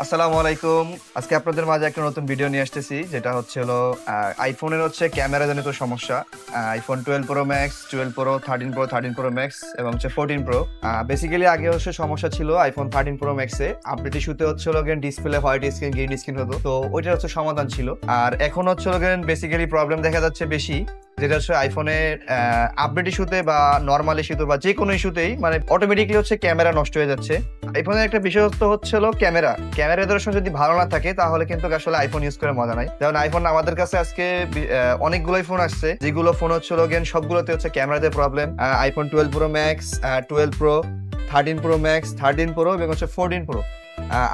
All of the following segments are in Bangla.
আসসালামু আলাইকুম। আজকে আপনাদের মাঝে একটা নতুন ভিডিও নিয়ে আসতেছি, যেটা হচ্ছে হলো আইফোনের ক্যামেরা জনিত সমস্যা। IPhone 12 pro max, 12 pro, 13 pro, 13 pro max এবং 14 প্রো। বেসিক্যালি আগে সমস্যা ছিল আইফোন 13 প্রো ম্যাক্সে। আপডেট ইস্যুতে হচ্ছে হলো display white screen, green screen হতো, তো ওইটার সমাধান ছিল। আর এখন হচ্ছে বেসিক্যালি প্রবলেম দেখা যাচ্ছে বেশি, যেটা আইফোনের আপডেট ইস্যুতে বা নর্মাল ইস্যুতে বা যে কোনো ইস্যুতেই মানে অটোমেটিকলি ক্যামেরা নষ্ট হয়ে যাচ্ছে। আইফোনের একটা বিশেষত্ব হচ্ছে ক্যামেরা দর্শন যদি ভালো না থাকে তাহলে কিন্তু আসলে আইফোন ইউজ করে মজা নাই। যেমন আইফোন আমাদের কাছে আজকে অনেকগুলোই ফোন আসছে, যেগুলো ফোন হচ্ছে সবগুলোতে ক্যামেরাতে problem. IPhone 12 pro max, 12 pro, 13 pro max, 13 pro এবং 14 প্রো।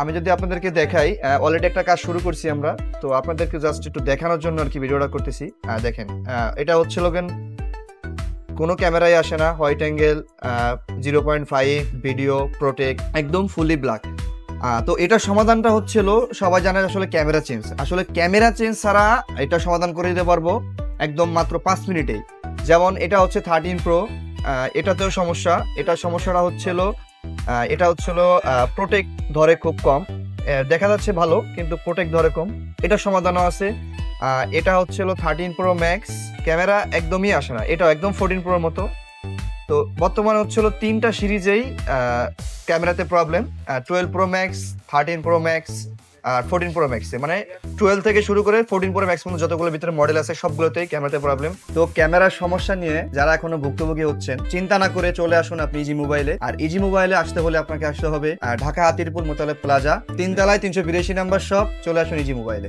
আমি যদি আপনাদেরকে দেখাই, অলরেডি একটা কাজ শুরু করছি আমরা, তো আপনাদেরকে জাস্ট একটু দেখানোর জন্য আর কি ভিডিওটা করতেছি। দেখেন, এটা হচ্ছে কোনো ক্যামেরাই আসে না হোয়াইট অ্যাঙ্গেল, 0.5 ভিডিও প্রোটেক্ট, একদম ফুলি ব্ল্যাক। তো এটার সমাধানটা হচ্ছিল, সবাই জানে ক্যামেরা চেঞ্জ। আসলে ক্যামেরা চেঞ্জ ছাড়া এটা সমাধান করে দিতে পারবো একদম মাত্র 5 মিনিটেই। যেমন এটা হচ্ছে 13 প্রো, এটাতেও সমস্যা। এটার সমস্যাটা এটা প্রোটেক্ট ধরে খুব কম, দেখা যাচ্ছে ভালো কিন্তু প্রোটেক্ট ধরে কম। এটার সমাধানও আছে। এটা 13 প্রো ম্যাক্স, ক্যামেরা একদমই আসে না, এটা একদম 14 প্রোর মতো। তো বর্তমানে তিনটা সিরিজেই ক্যামেরাতে problem, 12 pro max, 13 pro max আর 14 প্রো ম্যাক্সে, মানে 12 থেকে শুরু করে 14 প্রো ম্যাক্স পর্যন্ত যতগুলো ভিতরে মডেল আছে সবগুলোতেই ক্যামেরাতে প্রবলেম। তো ক্যামেরার সমস্যা নিয়ে যারা এখনো ভুক্তভোগী হচ্ছেন, চিন্তা না করে চলে আসুন আপনি ইজি মোবাইলে। আর ইজি মোবাইলে আসতে হলে আপনাকে আসতে হবে ঢাকা হাতিরপুল মোতালেব প্লাজা, 3 তলায় 382 নাম্বার শপ। চলে আসুন ইজি মোবাইলে।